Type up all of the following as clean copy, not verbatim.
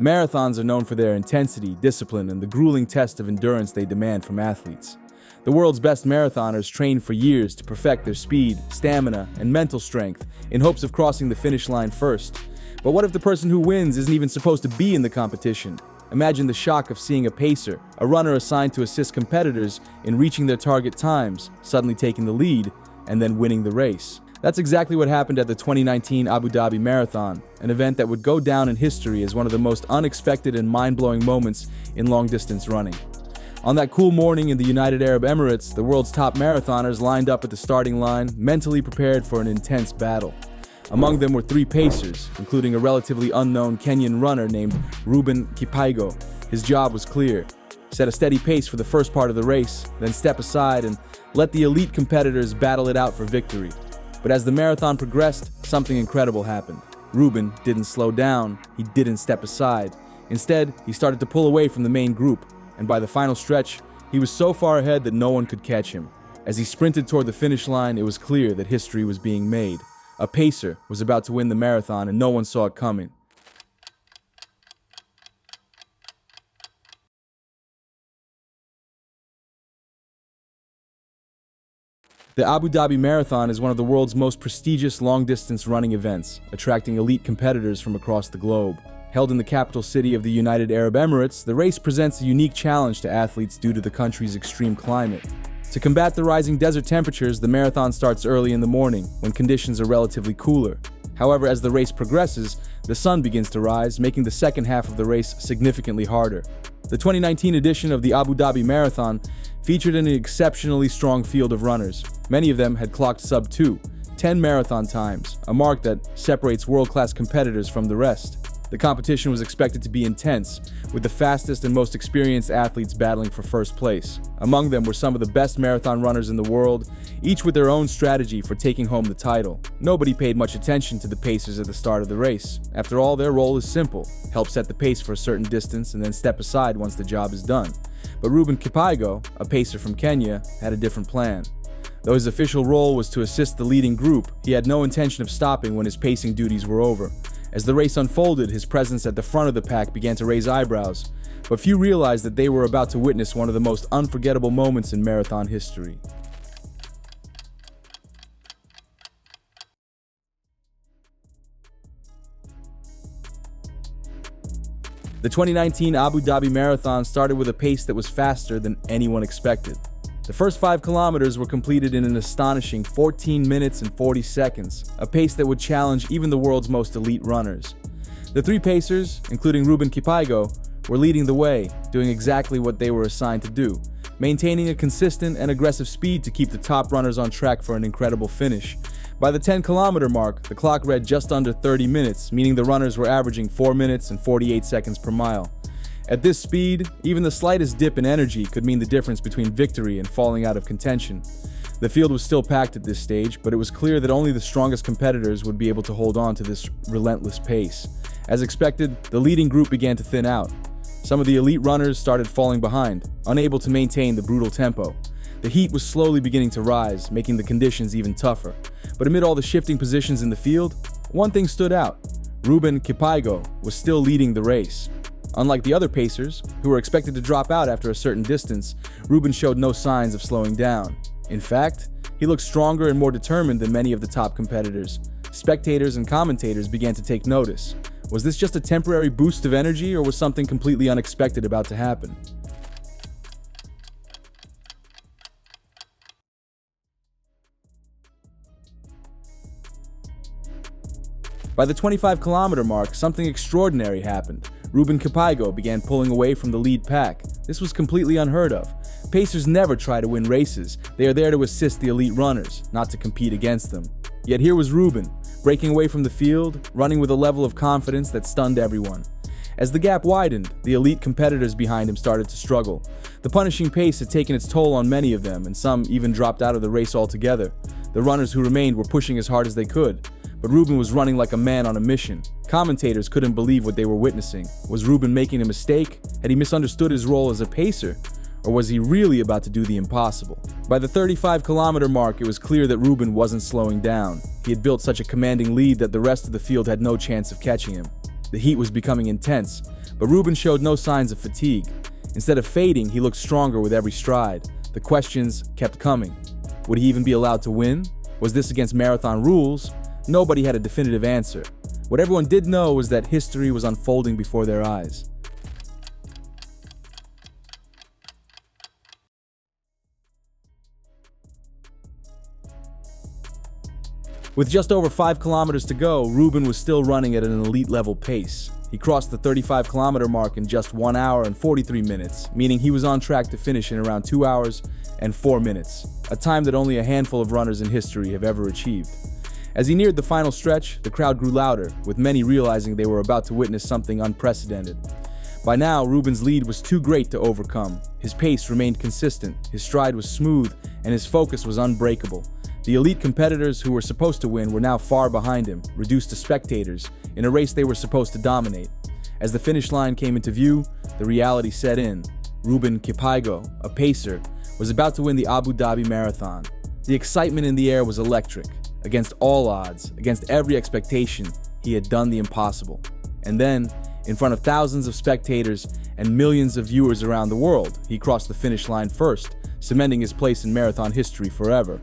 Marathons are known for their intensity, discipline, and the grueling test of endurance they demand from athletes. The world's best marathoners train for years to perfect their speed, stamina, and mental strength in hopes of crossing the finish line first. But what if the person who wins isn't even supposed to be in the competition? Imagine the shock of seeing a pacer, a runner assigned to assist competitors in reaching their target times, suddenly taking the lead and then winning the race. That's exactly what happened at the 2019 Abu Dhabi Marathon, an event that would go down in history as one of the most unexpected and mind-blowing moments in long-distance running. On that cool morning in the United Arab Emirates, the world's top marathoners lined up at the starting line, mentally prepared for an intense battle. Among them were 3 pacers, including a relatively unknown Kenyan runner named Ruben Kipaigo. His job was clear: set a steady pace for the first part of the race, then step aside and let the elite competitors battle it out for victory. But as the marathon progressed, something incredible happened. Ruben didn't slow down, he didn't step aside. Instead, he started to pull away from the main group, and by the final stretch, he was so far ahead that no one could catch him. As he sprinted toward the finish line, it was clear that history was being made. A pacer was about to win the marathon, and no one saw it coming. The Abu Dhabi Marathon is one of the world's most prestigious long-distance running events, attracting elite competitors from across the globe. Held in the capital city of the United Arab Emirates, the race presents a unique challenge to athletes due to the country's extreme climate. To combat the rising desert temperatures, the marathon starts early in the morning, when conditions are relatively cooler. However, as the race progresses, the sun begins to rise, making the second half of the race significantly harder. The 2019 edition of the Abu Dhabi Marathon featured an exceptionally strong field of runners. Many of them had clocked sub-2, 10 marathon times, a mark that separates world-class competitors from the rest. The competition was expected to be intense, with the fastest and most experienced athletes battling for first place. Among them were some of the best marathon runners in the world, each with their own strategy for taking home the title. Nobody paid much attention to the pacers at the start of the race. After all, their role is simple: help set the pace for a certain distance and then step aside once the job is done. But Ruben Kipaigo, a pacer from Kenya, had a different plan. Though his official role was to assist the leading group, he had no intention of stopping when his pacing duties were over. As the race unfolded, his presence at the front of the pack began to raise eyebrows, but few realized that they were about to witness one of the most unforgettable moments in marathon history. The 2019 Abu Dhabi Marathon started with a pace that was faster than anyone expected. The first 5 kilometers were completed in an astonishing 14 minutes and 40 seconds, a pace that would challenge even the world's most elite runners. The 3 pacers, including Ruben Kipaigo, were leading the way, doing exactly what they were assigned to do, maintaining a consistent and aggressive speed to keep the top runners on track for an incredible finish. By the 10-kilometer mark, the clock read just under 30 minutes, meaning the runners were averaging 4 minutes and 48 seconds per mile. At this speed, even the slightest dip in energy could mean the difference between victory and falling out of contention. The field was still packed at this stage, but it was clear that only the strongest competitors would be able to hold on to this relentless pace. As expected, the leading group began to thin out. Some of the elite runners started falling behind, unable to maintain the brutal tempo. The heat was slowly beginning to rise, making the conditions even tougher. But amid all the shifting positions in the field, one thing stood out: Ruben Kipaigo was still leading the race. Unlike the other pacers, who were expected to drop out after a certain distance, Ruben showed no signs of slowing down. In fact, he looked stronger and more determined than many of the top competitors. Spectators and commentators began to take notice. Was this just a temporary boost of energy, or was something completely unexpected about to happen? By the 25-kilometer mark, something extraordinary happened. Ruben Kipaigo began pulling away from the lead pack. This was completely unheard of. Pacers never try to win races. They are there to assist the elite runners, not to compete against them. Yet here was Ruben, breaking away from the field, running with a level of confidence that stunned everyone. As the gap widened, the elite competitors behind him started to struggle. The punishing pace had taken its toll on many of them, and some even dropped out of the race altogether. The runners who remained were pushing as hard as they could, but Ruben was running like a man on a mission. Commentators couldn't believe what they were witnessing. Was Ruben making a mistake? Had he misunderstood his role as a pacer? Or was he really about to do the impossible? By the 35-kilometer mark, it was clear that Ruben wasn't slowing down. He had built such a commanding lead that the rest of the field had no chance of catching him. The heat was becoming intense, But Ruben showed no signs of fatigue. Instead of fading, he looked stronger with every stride. The questions kept coming. Would he even be allowed to win? Was this against marathon rules? Nobody had a definitive answer. What everyone did know was that history was unfolding before their eyes. With just over 5 kilometers to go, Ruben was still running at an elite level pace. He crossed the 35-kilometer mark in just 1 hour and 43 minutes, meaning he was on track to finish in around 2 hours and 4 minutes, a time that only a handful of runners in history have ever achieved. As he neared the final stretch, the crowd grew louder, with many realizing they were about to witness something unprecedented. By now, Ruben's lead was too great to overcome. His pace remained consistent, his stride was smooth, and his focus was unbreakable. The elite competitors who were supposed to win were now far behind him, reduced to spectators, in a race they were supposed to dominate. As the finish line came into view, the reality set in. Ruben Kipaigo, a pacer, was about to win the Abu Dhabi Marathon. The excitement in the air was electric. Against all odds, against every expectation, he had done the impossible. And then, in front of thousands of spectators and millions of viewers around the world, he crossed the finish line first, cementing his place in marathon history forever.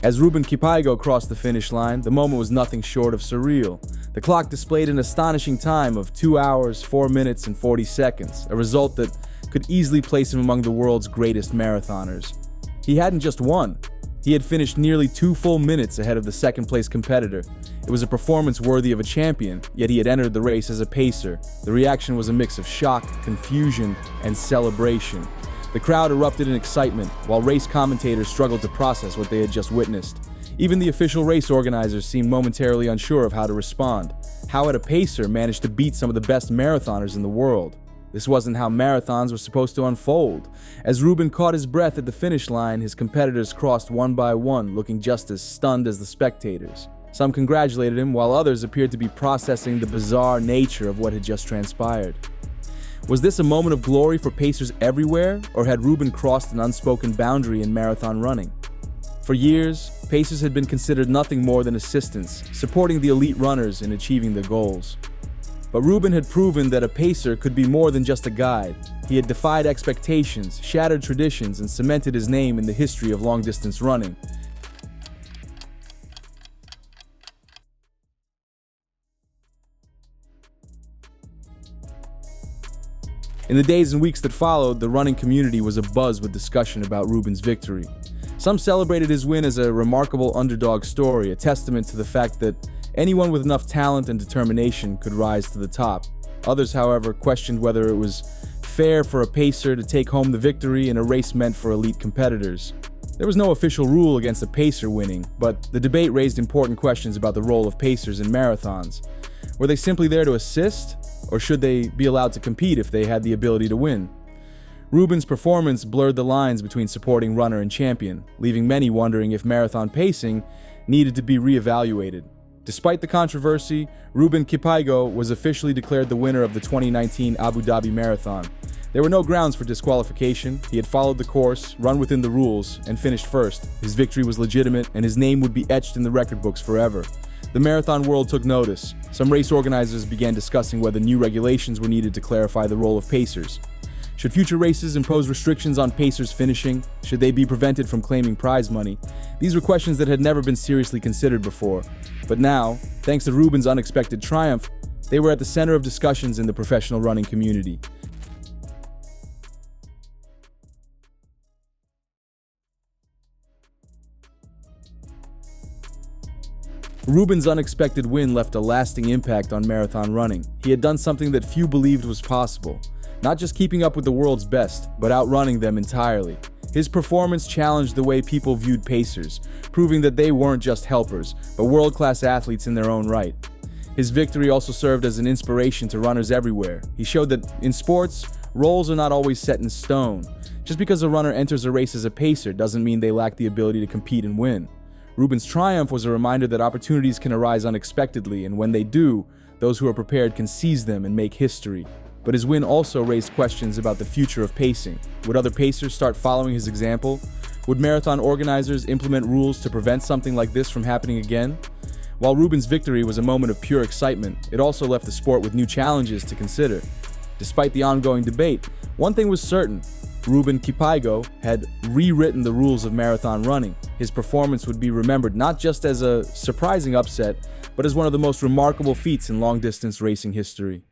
As Ruben Kipaigo crossed the finish line, the moment was nothing short of surreal. The clock displayed an astonishing time of 2 hours, 4 minutes, and 40 seconds, a result that could easily place him among the world's greatest marathoners. He hadn't just won. He had finished nearly 2 full minutes ahead of the second-place competitor. It was a performance worthy of a champion, yet he had entered the race as a pacer. The reaction was a mix of shock, confusion, and celebration. The crowd erupted in excitement, while race commentators struggled to process what they had just witnessed. Even the official race organizers seemed momentarily unsure of how to respond. How had a pacer managed to beat some of the best marathoners in the world? This wasn't how marathons were supposed to unfold. As Ruben caught his breath at the finish line, his competitors crossed one by one, looking just as stunned as the spectators. Some congratulated him, while others appeared to be processing the bizarre nature of what had just transpired. Was this a moment of glory for pacers everywhere, or had Ruben crossed an unspoken boundary in marathon running? For years, pacers had been considered nothing more than assistants, supporting the elite runners in achieving their goals. But Ruben had proven that a pacer could be more than just a guide. He had defied expectations, shattered traditions, and cemented his name in the history of long-distance running. In the days and weeks that followed, the running community was abuzz with discussion about Ruben's victory. Some celebrated his win as a remarkable underdog story, a testament to the fact that anyone with enough talent and determination could rise to the top. Others, however, questioned whether it was fair for a pacer to take home the victory in a race meant for elite competitors. There was no official rule against a pacer winning, but the debate raised important questions about the role of pacers in marathons. Were they simply there to assist, or should they be allowed to compete if they had the ability to win? Ruben's performance blurred the lines between supporting runner and champion, leaving many wondering if marathon pacing needed to be reevaluated. Despite the controversy, Ruben Kipaigo was officially declared the winner of the 2019 Abu Dhabi Marathon. There were no grounds for disqualification. He had followed the course, run within the rules, and finished first. His victory was legitimate, and his name would be etched in the record books forever. The marathon world took notice. Some race organizers began discussing whether new regulations were needed to clarify the role of pacers. Should future races impose restrictions on pacers finishing? Should they be prevented from claiming prize money? These were questions that had never been seriously considered before. But now, thanks to Ruben's unexpected triumph, they were at the center of discussions in the professional running community. Ruben's unexpected win left a lasting impact on marathon running. He had done something that few believed was possible. Not just keeping up with the world's best, but outrunning them entirely. His performance challenged the way people viewed pacers, proving that they weren't just helpers, but world-class athletes in their own right. His victory also served as an inspiration to runners everywhere. He showed that in sports, roles are not always set in stone. Just because a runner enters a race as a pacer doesn't mean they lack the ability to compete and win. Ruben's triumph was a reminder that opportunities can arise unexpectedly, and when they do, those who are prepared can seize them and make history. But his win also raised questions about the future of pacing. Would other pacers start following his example? Would marathon organizers implement rules to prevent something like this from happening again? While Ruben's victory was a moment of pure excitement, it also left the sport with new challenges to consider. Despite the ongoing debate, one thing was certain: Ruben Kipaigo had rewritten the rules of marathon running. His performance would be remembered not just as a surprising upset, but as one of the most remarkable feats in long-distance racing history.